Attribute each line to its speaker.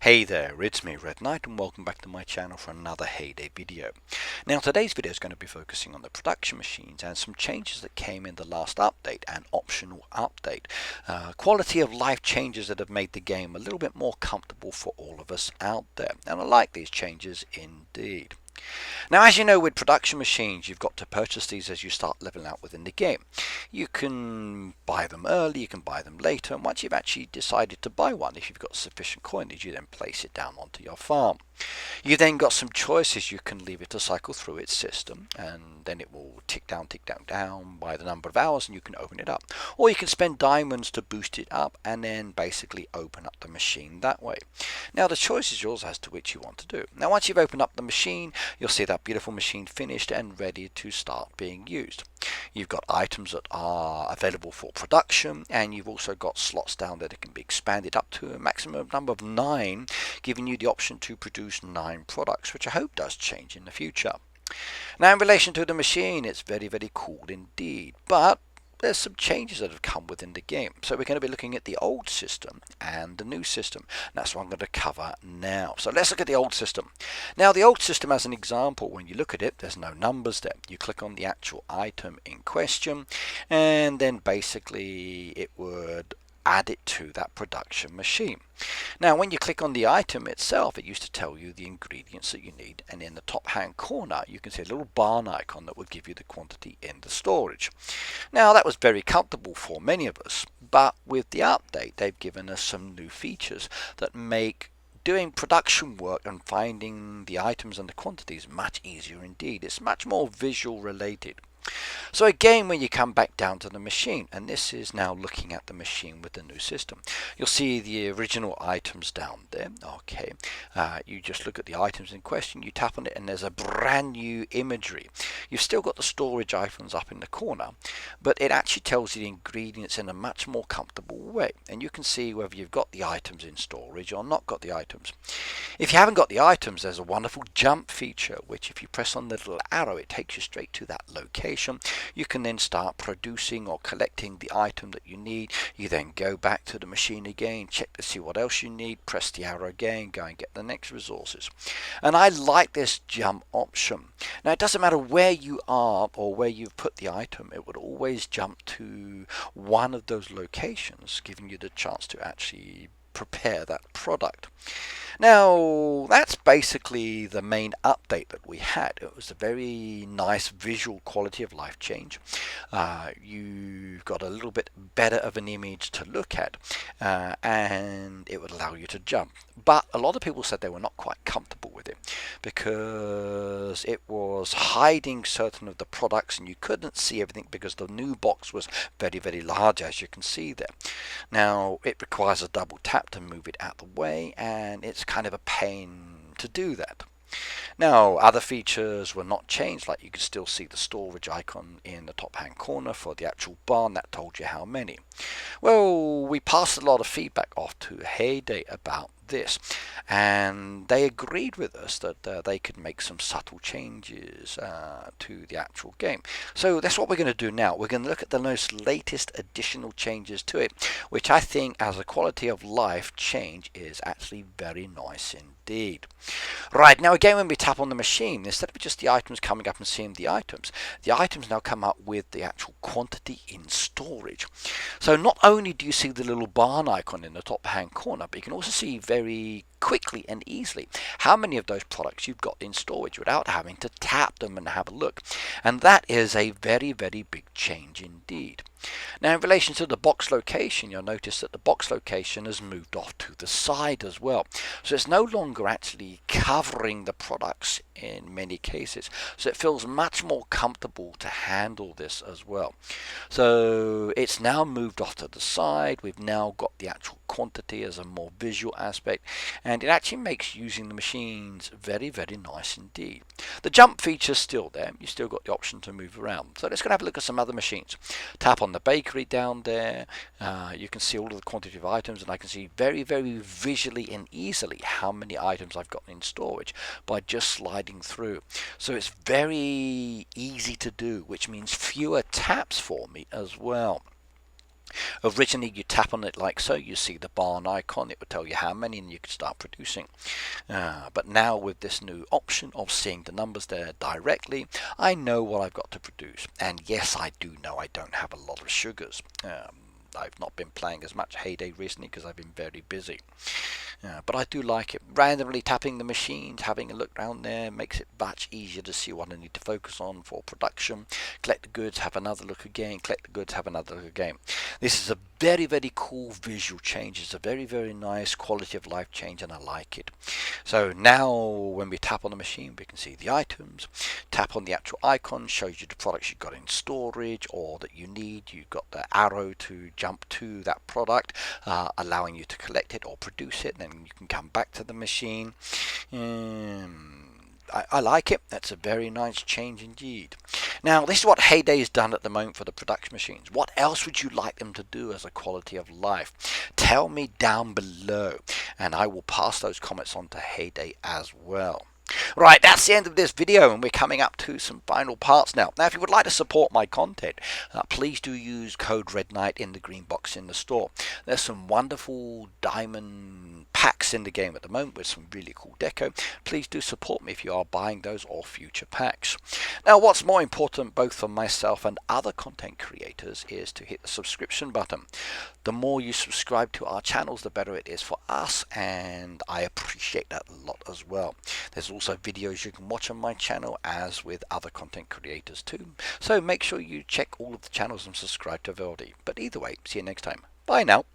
Speaker 1: Hey there, it's me Red Knight and welcome back to my channel for another Heyday video. Now today's video is going to be focusing on the production machines and some changes that came in the last update and optional update. Quality of life changes that have made the game a little bit more comfortable for all of us out there, and I like these changes indeed. Now, as you know, with production machines, you've got to purchase these as you start leveling out within the game. You can buy them early, you can buy them later, and once you've actually decided to buy one, if you've got sufficient coinage, you then place it down onto your farm. You then got some choices. You can leave it to cycle through its system, and then it will tick down by the number of hours, and you can open it up. Or you can spend diamonds to boost it up, and then basically open up the machine that way. Now, the choice is yours as to which you want to do. Now, once you've opened up the machine, you'll see that beautiful machine finished and ready to start being used. You've got items that are available for production, and you've also got slots down there that can be expanded up to a maximum number of 9, giving you the option to produce 9 products, which I hope does change in the future. Now, in relation to the machine, it's very, very cool indeed, but there's some changes that have come within the game. So we're going to be looking at the old system and the new system. That's what I'm going to cover now. So let's look at the old system. Now, the old system, as an example, when you look at it, there's no numbers there. You click on the actual item in question, and then basically it would add it to that production machine. Now, when you click on the item itself, it used to tell you the ingredients that you need, and in the top hand corner you can see a little barn icon that would give you the quantity in the storage. Now, that was very comfortable for many of us, but with the update they've given us some new features that make doing production work and finding the items and the quantities much easier indeed. It's much more visual related. So again, when you come back down to the machine, and this is now looking at the machine with the new system, you'll see the original items down there. Okay, you just look at the items in question, you tap on it, and there's a brand new imagery. You've still got the storage icons up in the corner, but it actually tells you the ingredients in a much more comfortable way, and you can see whether you've got the items in storage or not got the items. If you haven't got the items, there's a wonderful jump feature, which if you press on the little arrow, it takes you straight to that location. You can then start producing or collecting the item that you need. You then go back to the machine again, check to see what else you need, press the arrow again, go and get the next resources. And I like this jump option. Now, it doesn't matter where you are or where you've put the item, it would always jump to one of those locations, giving you the chance to actually prepare that product. Now, that's basically the main update that we had. It was a very nice visual quality of life change. You've got a little bit better of an image to look at, and it would allow you to jump. But a lot of people said they were not quite comfortable with it because it was hiding certain of the products and you couldn't see everything because the new box was very, very large, as you can see there. Now, it requires a double tap to move it out of the way, and it's kind of a pain to do that. Now, other features were not changed, like you could still see the storage icon in the top hand corner for the actual barn that told you how many. Well, we passed a lot of feedback off to Heyday about this, and they agreed with us that they could make some subtle changes to the actual game. So that's what we're going to do now. We're going to look at the most latest additional changes to it, which I think as a quality of life change is actually very nice indeed. Right, now again, when we tap on the machine, instead of just the items coming up and seeing the items now come up with the actual quantity in storage. So not only do you see the little barn icon in the top hand corner, but you can also see very quickly and easily how many of those products you've got in storage without having to tap them and have a look. And that is a very, very big change indeed. Now, in relation to the box location, you'll notice that the box location has moved off to the side as well. So it's no longer actually covering the products in many cases. So it feels much more comfortable to handle this as well. So it's now moved off to the side. We've now got the actual quantity as a more visual aspect, and it actually makes using the machines very, very nice indeed. The jump feature is still there. You still got the option to move around. So let's go and have a look at some other machines. Tap on the bakery down there. You can see all of the quantity of items, and I can see very, very visually and easily how many items I've got in storage by just sliding through. So it's very easy to do, which means fewer taps for me as well. Originally, you tap on it like so, you see the barn icon, it would tell you how many, and you could start producing. But now with this new option of seeing the numbers there directly, I know what I've got to produce. And yes, I do know I don't have a lot of sugars. I've not been playing as much Heyday recently because I've been very busy. But I do like it. Randomly tapping the machines, having a look around there, makes it much easier to see what I need to focus on for production. Collect the goods, have another look again, collect the goods, have another look again. This is a very, very cool visual change. It's a very, very nice quality of life change, and I like it. So now when we tap on the machine, we can see the items. Tap on the actual icon, shows you the products you've got in storage or that you need. You've got the arrow to jump to that product, allowing you to collect it or produce it. Then you can come back to the machine. I like it. That's a very nice change indeed. Now, this is what Heyday has done at the moment for the production machines. What else would you like them to do as a quality of life? Tell me down below, and I will pass those comments on to Heyday as well. Right, that's the end of this video, and we're coming up to some final parts now. Now, if you would like to support my content, please do use code REDKNIGHT in the green box in the store. There's some wonderful diamond packs in the game at the moment with some really cool deco. Please do support me if you are buying those or future packs. Now, what's more important both for myself and other content creators is to hit the subscription button. The more you subscribe to our channels, the better it is for us, and I appreciate that a lot as well. There's also videos you can watch on my channel as with other content creators too. So make sure you check all of the channels and subscribe to Verdi. But either way, see you next time. Bye now.